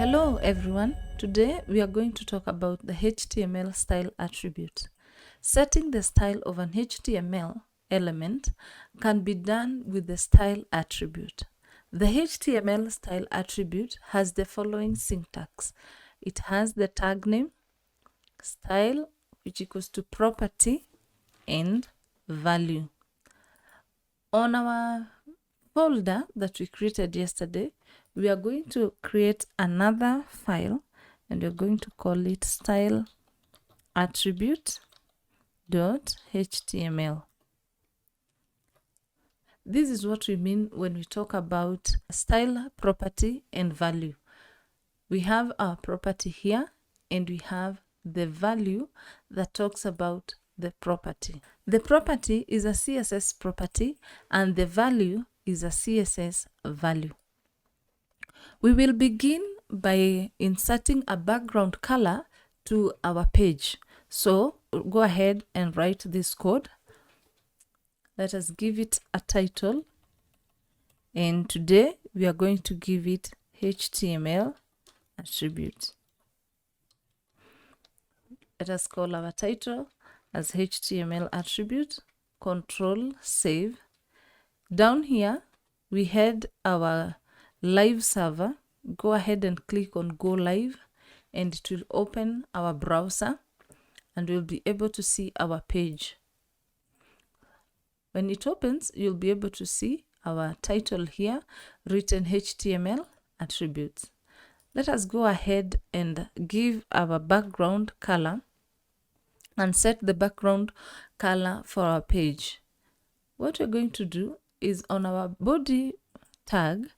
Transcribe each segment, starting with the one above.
Hello everyone, today we are going to talk about the HTML style attribute. Setting the style of an HTML element can be done with the style attribute. The HTML style attribute has the following syntax. It has the tag name, style, which equals to property, and value. On our folder that we created yesterday, we are going to create another file and we're going to call it style attribute.html. This is what we mean when we talk about style, property, and value. We have our property here and we have the value that talks about the property. The property is a CSS property and the value is a CSS value. We will begin by inserting a background color to our page. So go ahead and write this code. Let us give it a title. And today we are going to give it HTML attribute. Let us call our title as HTML attribute. Control save. Down here we had our live server. Go ahead and click on go live and it will open our browser and we'll be able to see our page. When it opens, you'll be able to see our title here written HTML attributes. Let us go ahead and give our background color and set the background color for our page. What we're going to do is on our body tag,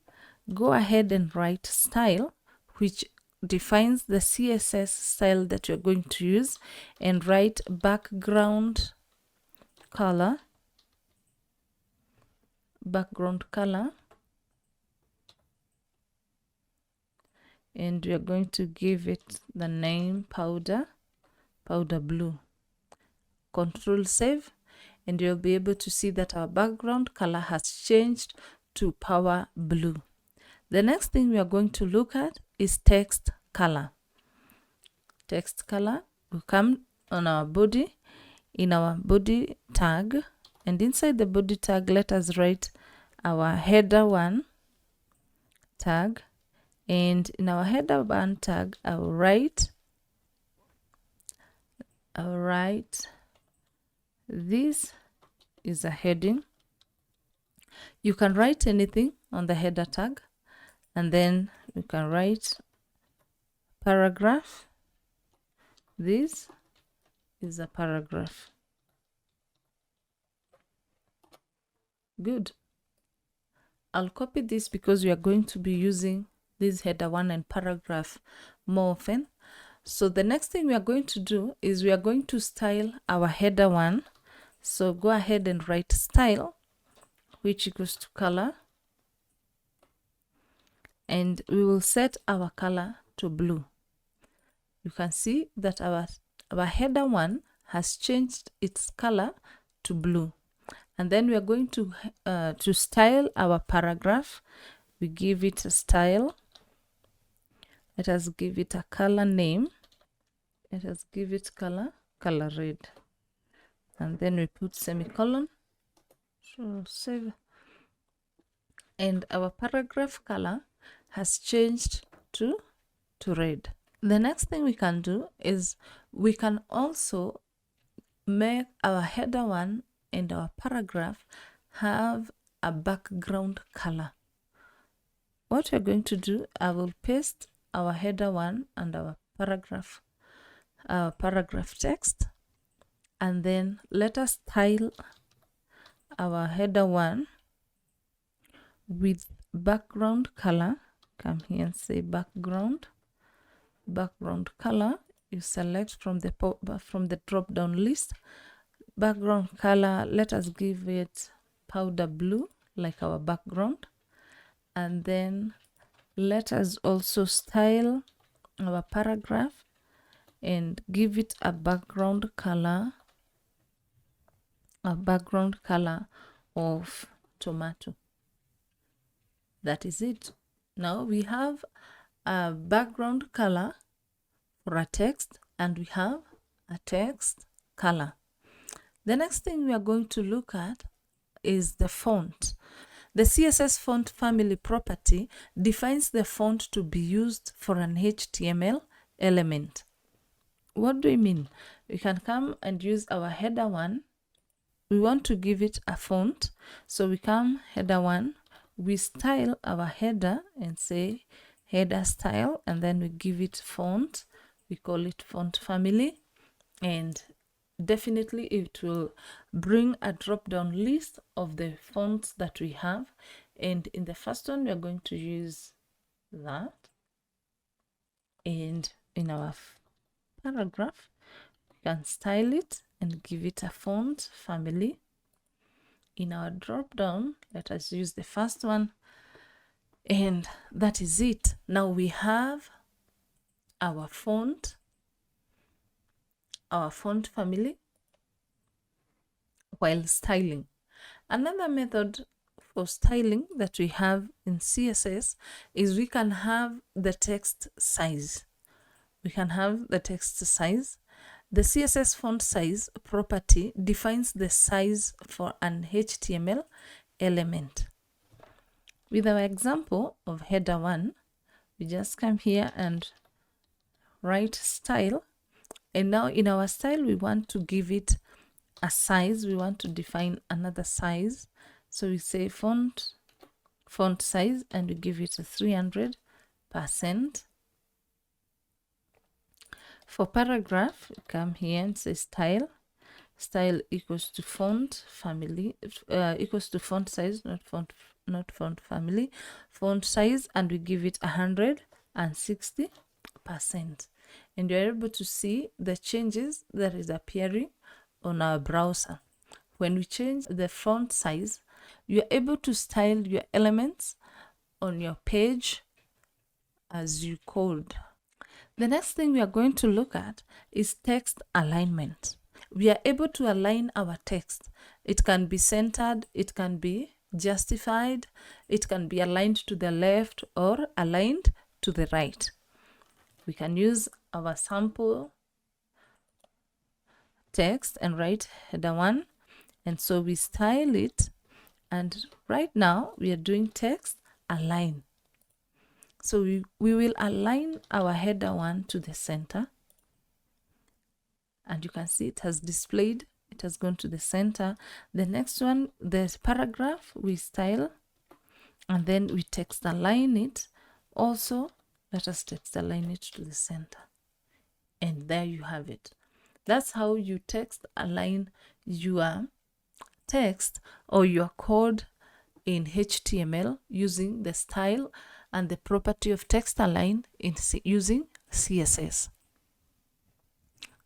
go ahead and write style, which defines the CSS style that you're going to use, and write background color, and we are going to give it the name powder blue. Control save, and you'll be able to see that our background color has changed to power blue. The next thing we are going to look at is text color. Text color will come on our body, in our body tag, and inside the body tag, let us write our header 1 tag, and in our header 1 tag, I'll write this is a heading. You can write anything on the header tag, and then you can write paragraph. This is a paragraph. Good. I'll copy this because we are going to be using this header 1 and paragraph more often. So the next thing we are going to do is we are going to style our header 1. So go ahead and write style, which equals to color, and we will set our color to blue. You can see that our header 1 has changed its color to blue. And then we are going to style our paragraph. We give it a style. Let us give it a color name. Let us give it color red. And then we put semicolon. So save. And our paragraph color has changed to red. The next thing we can do is we can also make our header 1 and our paragraph have a background color. What we're going to do, I will paste our header 1 and our paragraph text, and then let us style our header 1 with background color. Come here and say background color. You select from the drop down list background color. Let us give it powder blue like our background, and then let us also style our paragraph and give it a background color of tomato. That is it. Now we have a background color for a text, and we have a text color. The next thing we are going to look at is the font. The CSS font family property defines the font to be used for an HTML element. What do we mean? We can come and use our header one. We want to give it a font, so we come header one, we style our header and say header style, and then we give it font. We call it font family, and definitely it will bring a drop down list of the fonts that we have. And in the first one, we are going to use that. And in our paragraph, we can style it and give it a font family. In our drop down, let us use the first one, and that is it. Now we have our font family while styling. Another method for styling that we have in CSS is we can have the text size. We can have the text size. The CSS font size property defines the size for an HTML element. With our example of header one, we just come here and write style. And now in our style, we want to give it a size. We want to define another size. So we say font size, and we give it a 300%. For paragraph, we come here and say style. Style equals to font family, equals to font size, not font family. Font size, and we give it 160%. And you're able to see the changes that is appearing on our browser. When we change the font size, you're able to style your elements on your page as you code. The next thing we are going to look at is text alignment. We are able to align our text. It can be centered, it can be justified, it can be aligned to the left or aligned to the right. We can use our sample text and write header one, and so we style it, and right now we are doing text align. So we will align our header one to the center, and you can see it has displayed, it has gone to the center. The next one, the paragraph, we style, and then we text align it. Also, let us text align it to the center. And there you have it. That's how you text align your text or your code in HTML using the style and the property of text align using CSS.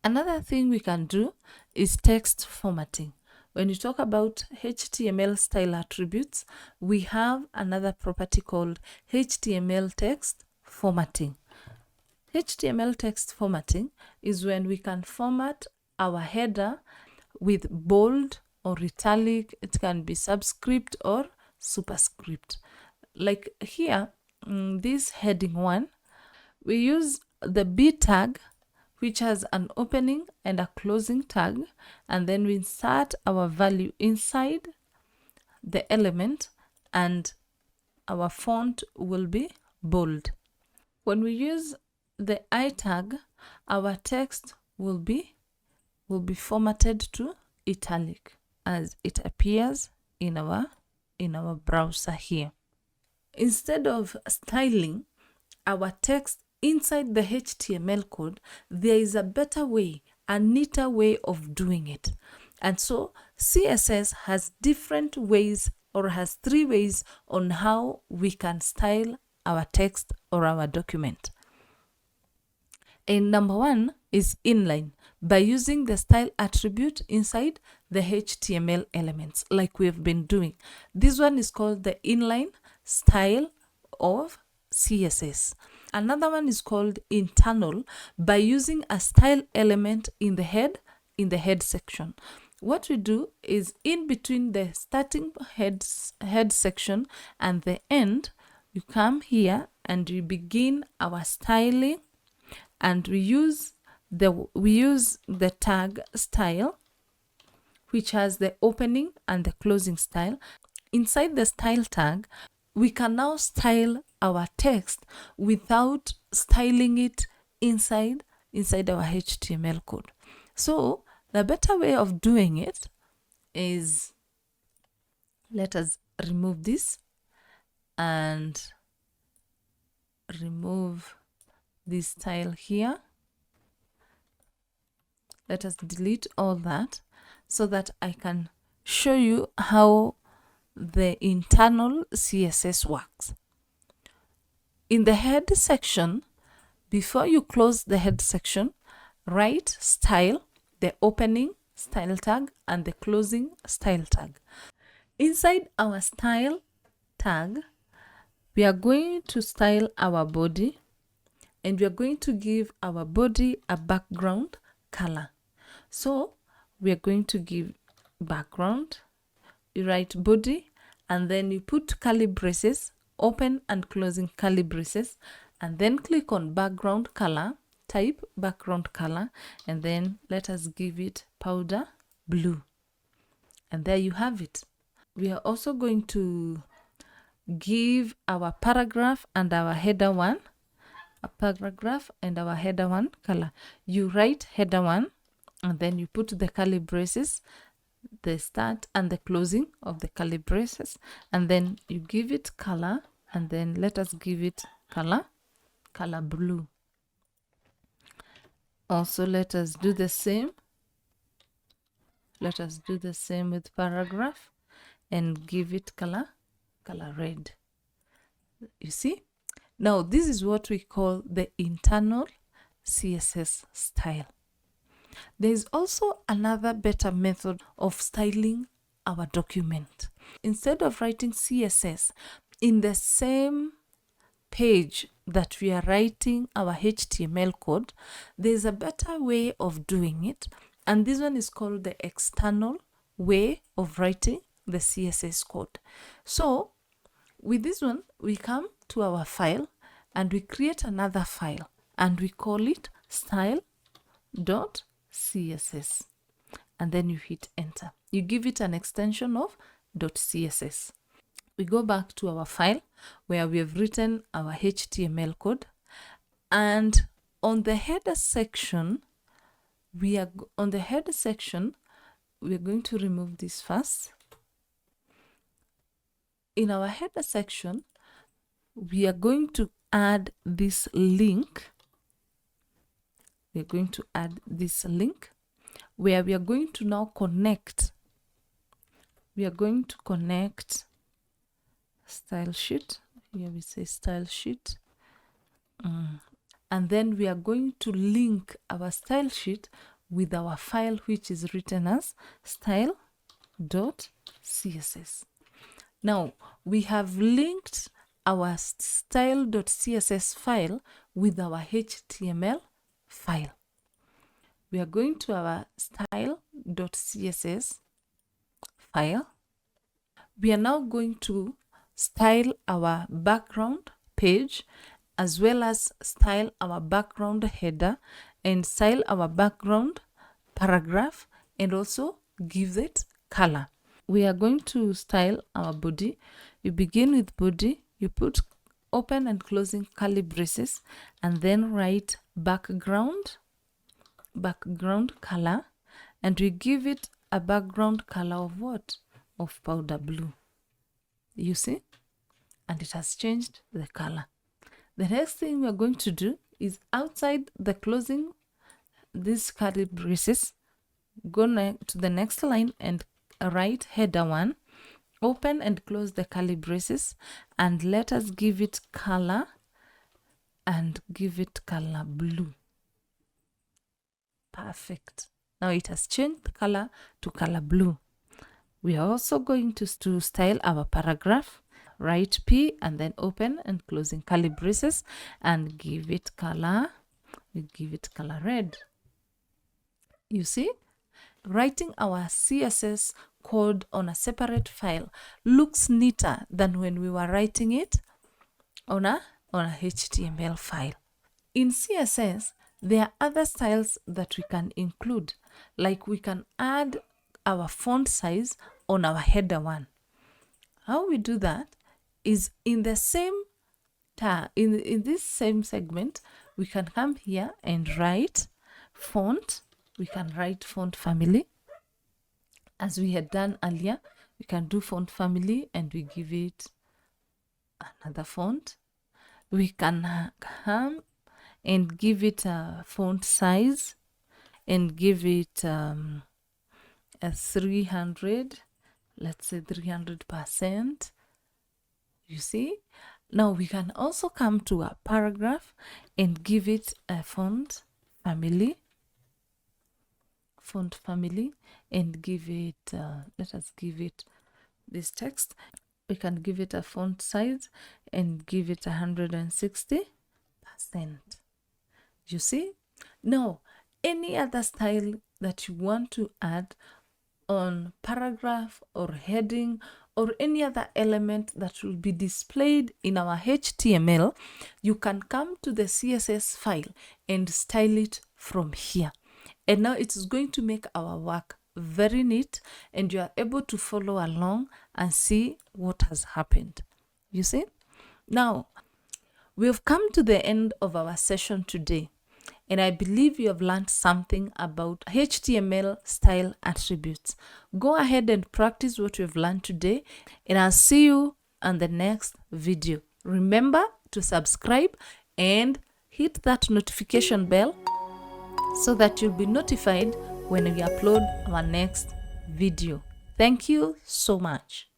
Another thing we can do is text formatting. When you talk about HTML style attributes, we have another property called HTML text formatting. HTML text formatting is when we can format our header with bold or italic. It can be subscript or superscript. Like here, this heading one, we use the B tag, which has an opening and a closing tag, and then we insert our value inside the element, and our font will be bold. When we use the I tag, our text will be formatted to italic as it appears in our browser here. Instead of styling our text inside the HTML code, there is a better way, a neater way of doing it. And so CSS has different ways, or has 3 ways on how we can style our text or our document. And number 1 is inline, by using the style attribute inside the HTML elements, like we've been doing. This one is called the inline style of CSS. Another one is called internal, by using a style element in the head section. What we do is, in between the starting head section and the end, you come here and we begin our styling, and we use the tag style, which has the opening and the closing style. Inside the style tag, we can now style our text without styling it inside our HTML code. So the better way of doing it is, let us remove this and remove this style here. Let us delete all that so that I can show you how the internal CSS works. In the head section, before you close the head section, write style, the opening style tag and the closing style tag. Inside our style tag, we are going to style our body, and we are going to give our body a background color. So we are going to give background, you write body, and then you put curly braces, open and closing curly braces, and then click on background color, type background color, and then let us give it powder blue. And there you have it. We are also going to give our paragraph and our header one a paragraph and our header one color. You write header one, and then you put the curly braces, the start and the closing of the curly braces, and then you give it color, and then let us give it color blue. Also, let us do the same. Let us do the same with paragraph and give it color red. You see? Now, this is what we call the internal CSS style. There is also another better method of styling our document. Instead of writing CSS in the same page that we are writing our HTML code, there is a better way of doing it, and this one is called the external way of writing the CSS code. So with this one, we come to our file and we create another file, and we call it style.css, and then you hit enter. You give it an extension of .css. We go back to our file where we have written our HTML code, and on the header section, we are going to remove this first. In our header section, we are going to add this link. We are going to add this link where we are going to now connect. We are going to connect style sheet. Here we say style sheet. And then we are going to link our style sheet with our file, which is written as style.css. Now, we have linked our style.css file with our HTML file. We are going to our style.css file. We are now going to style our background page, as well as style our background header and style our background paragraph, and also give it color. We are going to style our body. You begin with body, you put open and closing curly braces, and then write background color, and we give it a background color of what? Of powder blue. You see? And it has changed the color. The next thing we are going to do is outside the closing these curly braces, go to the next line and write header one, open and close the curly braces, and let us give it color, and give it color blue. Perfect. Now it has changed the color to color blue. We are also going to style our paragraph. Write P and then open and closing curly braces, and give it color. We give it color red. You see, writing our CSS code on a separate file looks neater than when we were writing it on a HTML file. In CSS, there are other styles that we can include, like we can add our font size on our header one. How we do that is in the same tab, in this same segment, we can come here and write font. We can write font family. As we had done earlier, we can do font family and we give it another font. We can come and give it a font size and give it a 300, let's say 300%. You see? Now we can also come to a paragraph and give it a font family, and give it, let us give it this text. We can give it a font size and give it 160%. You see? Now, any other style that you want to add on paragraph or heading or any other element that will be displayed in our HTML, you can come to the CSS file and style it from here. And now it is going to make our work very neat and you are able to follow along and see what has happened. You see? Now, we've come to the end of our session today, and I believe you have learned something about HTML style attributes. Go ahead and practice what you've learned today, and I'll see you on the next video. Remember to subscribe and hit that notification bell so that you'll be notified when we upload our next video. Thank you so much.